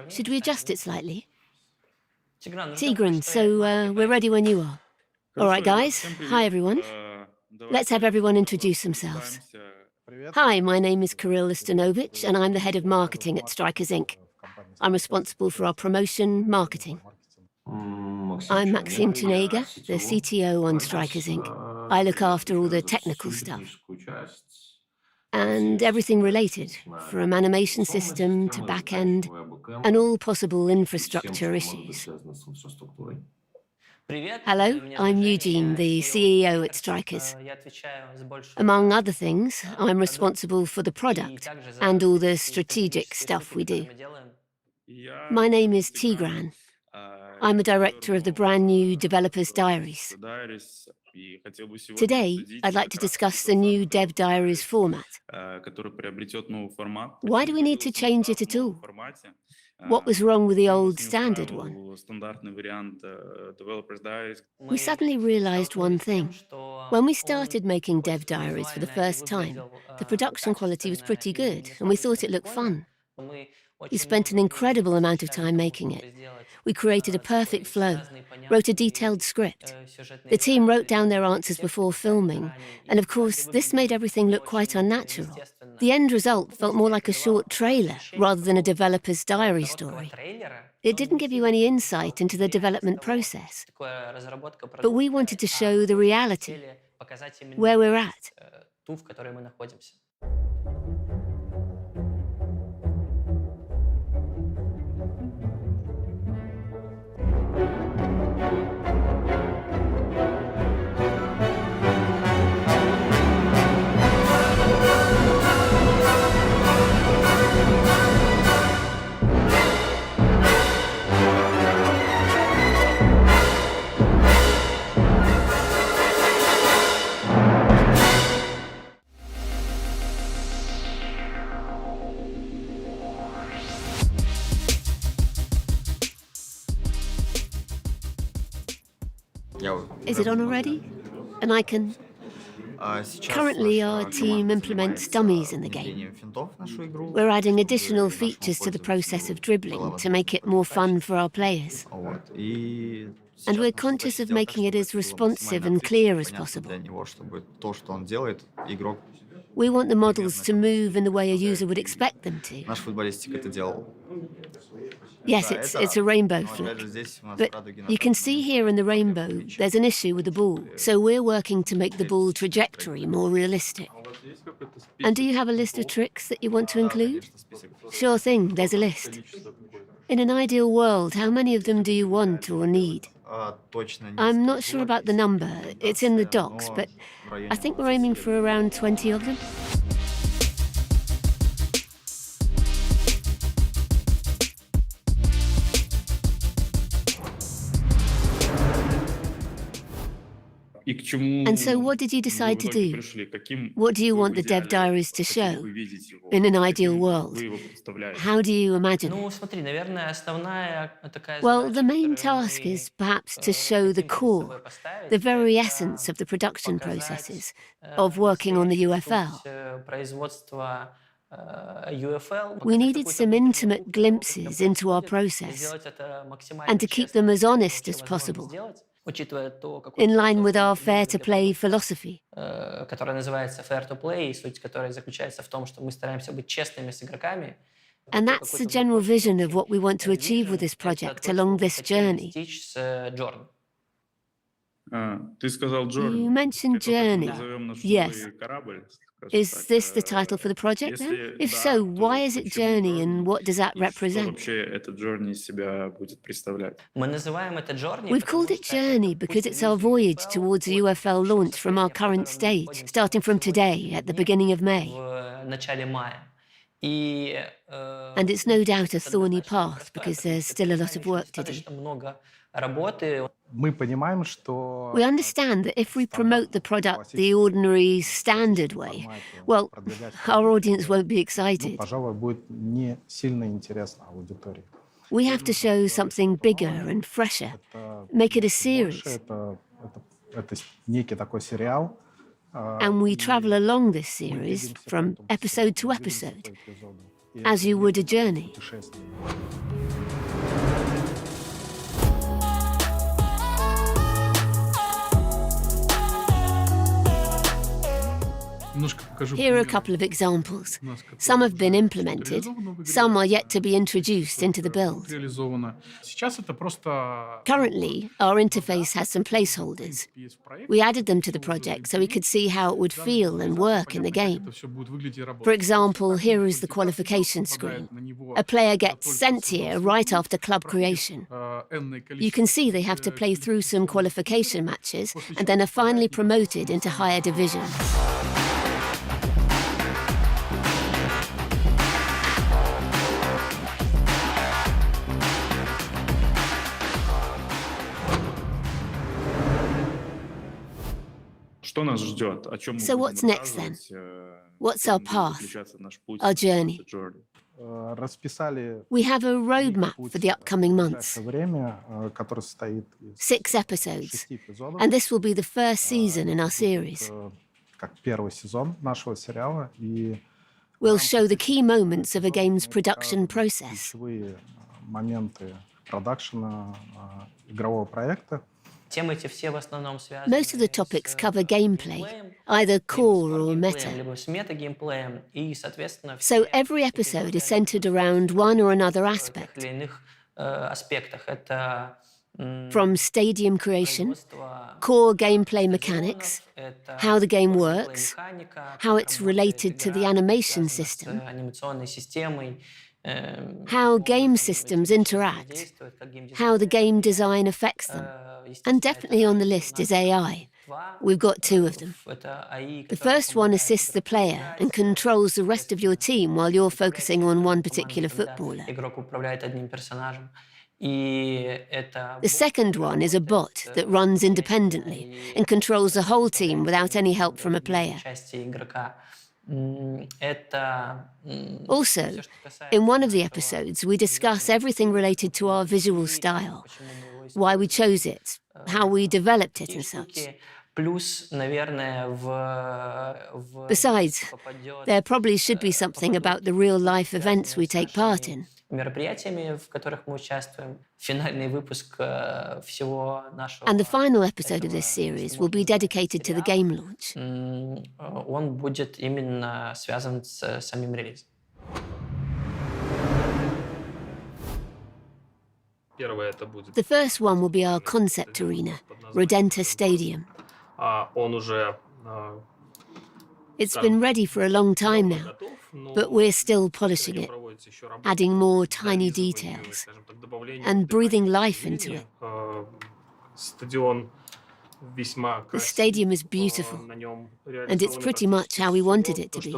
Should we adjust it slightly? Tigran, so we're ready when you are. All right, guys. Hi, everyone. Let's have everyone introduce themselves. Hi, my name is Kirill Listanovich, and I'm the head of marketing at Strikers Inc. I'm responsible for our promotion, marketing. I'm Maxim Tunega, the CTO on Strikers Inc. I look after all the technical stuff. And everything related, from animation system to back-end, and all possible infrastructure issues. Hello, I'm Eugene, the CEO at Strikers. Among other things, I'm responsible for the product and all the strategic stuff we do. My name is Tigran. I'm a director of the brand new Developers Diaries. Today, I'd like to discuss the new Dev Diaries format. Why do we need to change it at all? What was wrong with the old standard one? We suddenly realized one thing. When we started making Dev Diaries for the first time, the production quality was pretty good, and we thought it looked fun. We spent an incredible amount of time making it. We created a perfect flow, wrote a detailed script. The team wrote down their answers before filming, and of course, this made everything look quite unnatural. The end result felt more like a short trailer rather than a developer's diary story. It didn't give you any insight into the development process. But we wanted to show the reality, where we're at. Is it on already? And I can... Currently, our team implements dummies in the game. We're adding additional features to the process of dribbling to make it more fun for our players. And we're conscious of making it as responsive and clear as possible. We want the models to move in the way a user would expect them to. Yes, it's a rainbow flick. But you can see here in the rainbow, there's an issue with the ball. So we're working to make the ball trajectory more realistic. And do you have a list of tricks that you want to include? Sure thing, there's a list. In an ideal world, how many of them do you want or need? I'm not sure about the number. It's in the docs, but I think we're aiming for around 20 of them. And so what did you decide to do? What do you want the Dev Diaries to show? In an ideal world, how do you imagine it? Well, the main task is perhaps to show the core, the very essence of the production processes, of working on the UFL. We needed some intimate glimpses into our process, and to keep them as honest as possible, in line with our fair-to-play philosophy. And that's the general vision of what we want to achieve with this project along this journey. You mentioned Journey. Yes. Is this the title for the project then? If so, why is it Journey and what does that represent? We've called it Journey because it's our voyage towards the UFL launch from our current stage, starting from today at the beginning of May. And it's no doubt a thorny path because there's still a lot of work to do. We understand that if we promote the product the ordinary, standard way, well, our audience won't be excited. We have to show something bigger and fresher, make it a series. And we travel along this series from episode to episode, as you would a journey. Here are a couple of examples. Some have been implemented, some are yet to be introduced into the build. Currently, our interface has some placeholders. We added them to the project so we could see how it would feel and work in the game. For example, here is the qualification screen. A player gets sent here right after club creation. You can see they have to play through some qualification matches and then are finally promoted into higher divisions. So what's next then? What's our path, our journey? We have a roadmap for the upcoming months. 6 episodes, and this will be the first season in our series. We'll show the key moments of a game's production process. Most of the topics cover gameplay, either core or meta. So every episode is centered around one or another aspect. From stadium creation, core gameplay mechanics, how the game works, how it's related to the animation system, how game systems interact, how the game design affects them. And definitely on the list is AI. We've got 2 of them. The first one assists the player and controls the rest of your team while you're focusing on one particular footballer. The second one is a bot that runs independently and controls the whole team without any help from a player. Also, in one of the episodes, we discuss everything related to our visual style, why we chose it, how we developed it and such. Besides, there probably should be something about the real-life events we take part in. And the final episode of this series will be dedicated to the game launch. The first one will be our concept arena, Rodenta Stadium. It's been ready for a long time now, but we're still polishing it, adding more tiny details and breathing life into it. The stadium is beautiful, and it's pretty much how we wanted it to be.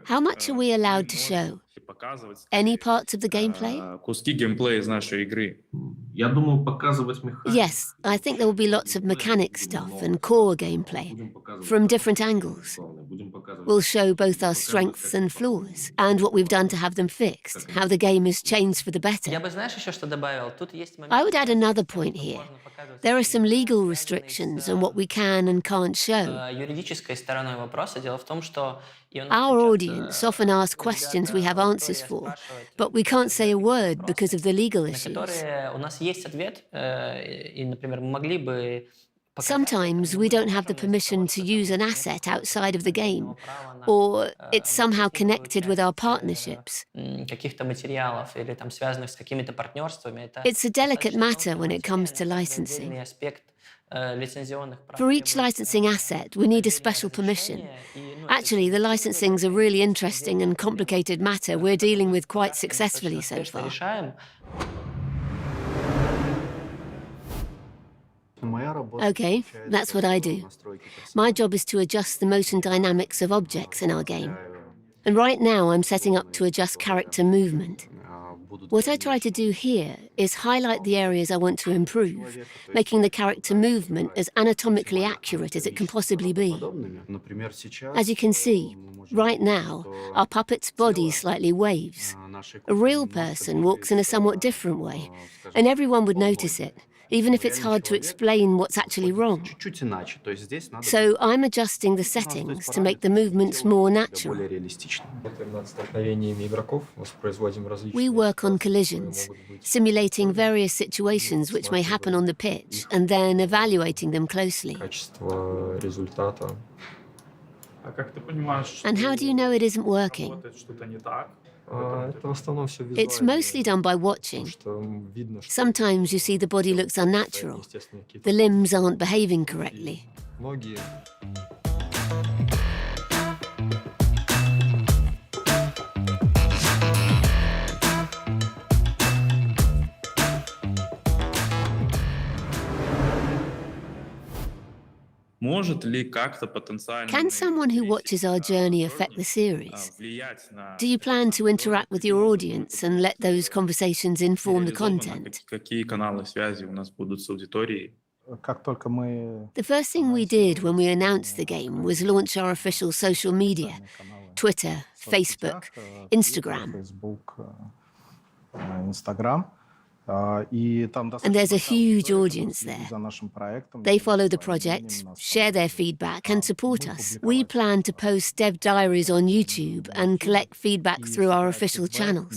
How much are we allowed to show? Any parts of the gameplay? Yes, I think there will be lots of mechanic stuff and core gameplay from different angles. We'll show both our strengths and flaws, and what we've done to have them fixed, how the game has changed for the better. I would add another point here. There are some legal restrictions on what we can and can't show. Our audience often ask questions we have answers for, but we can't say a word because of the legal issues. Sometimes we don't have the permission to use an asset outside of the game, or it's somehow connected with our partnerships. It's a delicate matter when it comes to licensing. For each licensing asset, we need a special permission. Actually, the licensing's a really interesting and complicated matter we're dealing with quite successfully so far. Okay, that's what I do. My job is to adjust the motion dynamics of objects in our game. And right now I'm setting up to adjust character movement. What I try to do here is highlight the areas I want to improve, making the character movement as anatomically accurate as it can possibly be. As you can see, right now, our puppet's body slightly waves. A real person walks in a somewhat different way, and everyone would notice it, even if it's hard to explain what's actually wrong. So I'm adjusting the settings to make the movements more natural. We work on collisions, simulating various situations which may happen on the pitch and then evaluating them closely. And how do you know it isn't working? It's mostly done by watching. Sometimes you see the body looks unnatural. The limbs aren't behaving correctly. Can someone who watches our journey affect the series? Do you plan to interact with your audience and let those conversations inform the content? The first thing we did when we announced the game was launch our official social media: Twitter, Facebook, Instagram. And there's a huge audience there. They follow the project, share their feedback, and support us. We plan to post Dev Diaries on YouTube and collect feedback through our official channels.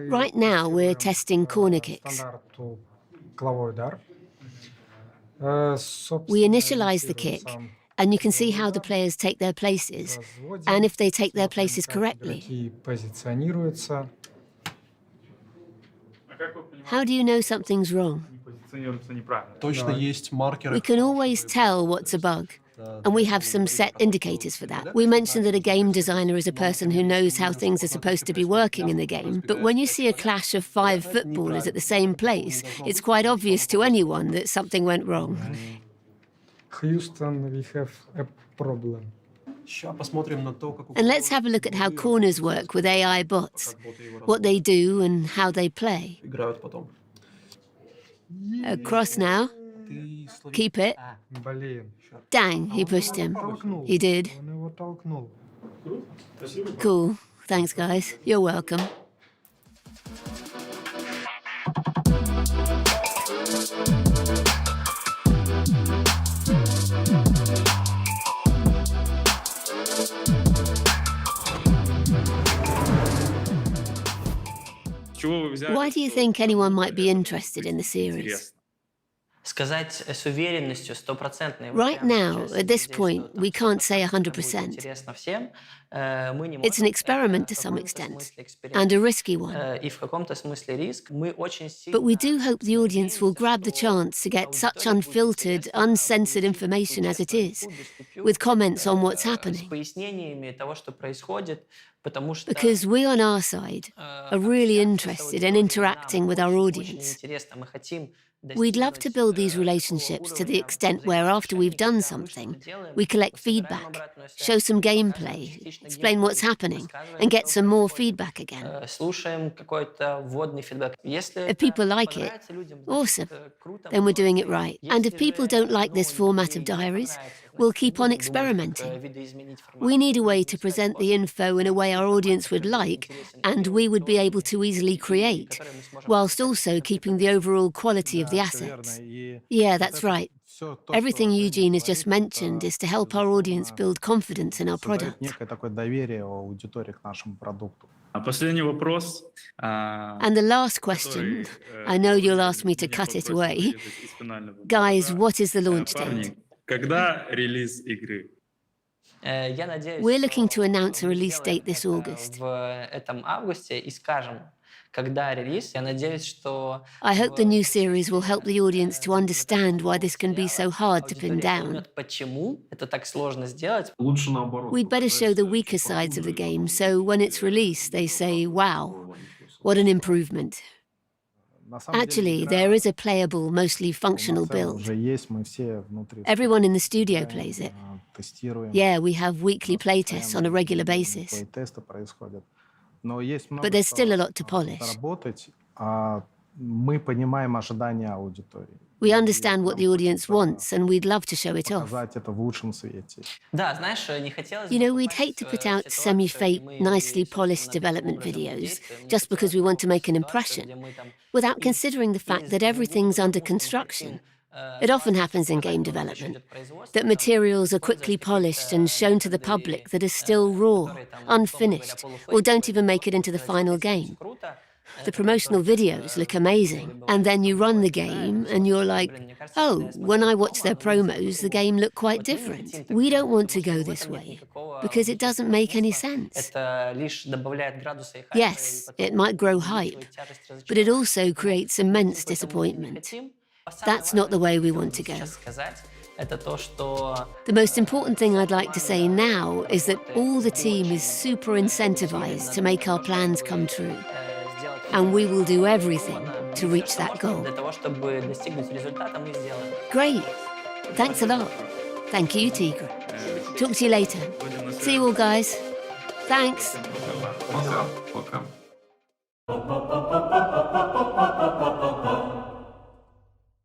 Right now, we're testing corner kicks. We initialize the kick, and you can see how the players take their places, and if they take their places correctly. How do you know something's wrong? We can always tell what's a bug, and we have some set indicators for that. We mentioned that a game designer is a person who knows how things are supposed to be working in the game, but when you see a clash of 5 footballers at the same place, it's quite obvious to anyone that something went wrong. Houston, we have a problem. And let's have a look at how corners work with AI bots, what they do and how they play. Across now. Keep it. Dang, he pushed him. He did. Cool. Thanks, guys. You're welcome. Why do you think anyone might be interested in the series? Right now, at this point, we can't say 100%. It's an experiment to some extent, and a risky one. But we do hope the audience will grab the chance to get such unfiltered, uncensored information as it is, with comments on what's happening. Because we on our side are really interested in interacting with our audience. We'd love to build these relationships to the extent where after we've done something, we collect feedback, show some gameplay, explain what's happening, and get some more feedback again. If people like it, awesome, then we're doing it right. And if people don't like this format of diaries, we'll keep on experimenting. We need a way to present the info in a way our audience would like, and we would be able to easily create, whilst also keeping the overall quality of the assets. Yeah, that's right. Everything Eugene has just mentioned is to help our audience build confidence in our product. And the last question, I know you'll ask me to cut it away. Guys, what is the launch date? We're looking to announce a release date this August. I hope the new series will help the audience to understand why this can be so hard to pin down. We'd better show the weaker sides of the game, so when it's released, they say, wow, what an improvement. Actually, there is a playable, mostly functional build. Everyone in the studio plays it. Yeah, we have weekly playtests on a regular basis. Плей-тесты происходят. Но есть But много there's still a что lot to polish. доработать, мы понимаем ожидания аудитории. We И understand what нам the audience хочется wants, and we'd love to show it off. показать это в лучшем свете. Да, знаешь, не хотелось You бы know, we'd попасть hate to в put out ситуацию, и semi-fake, мы nicely вели, собственно, polished таким development образом videos действия. Мне just because хотелось we бы want to попасть make в an ситуацию, impression, где мы там without из considering the fact that двугу, everything's under потому что мы construction. хотим It often слаженно happens in показать game то, как еще development, идет производство, that там, materials are использовать quickly polished and какие-то shown to the методы, public that are still raw, которые там, условно говоря, unfinished, or don't полуфейковые even для того, make it чтобы into the сказать, что final действительно всё game. круто. The Это тоже promotional videos часто look на самом деле amazing, and бывает, then you там run the выходит, да, и game всё, and you're такой, like, блин, мне кажется, oh, когда я when смотрел I дома, watched their оно выглядело promos, the по-другому. game looked quite Вот мы не different. хотим так We don't делать, want потому to что go в this этом нет way, никакого because it doesn't аутентичного make any смысла. sense. Это лишь добавляет градуса и хайпа, и Yes, it потом might grow hype, увеличивает тяжесть but it разочарования. also Поэтому creates мы immense хотим к этому идти, не disappointment. хотим. Самое That's not the важное, way что we хотелось want бы to go. сейчас сказать, это то, что The most important thing вся I'd like to say команда now is that работает all the team очень is super усиленно incentivized to над make our тем, plans чтобы come true, сделать and we will do всё everything продуманно, to и всё, reach что that можно goal. для того, чтобы достигнуть результата, мы сделаем. Great. Thanks a lot. Thank you, Tigra. Talk to you later. See you all, guys. Thanks. Пока. Пока.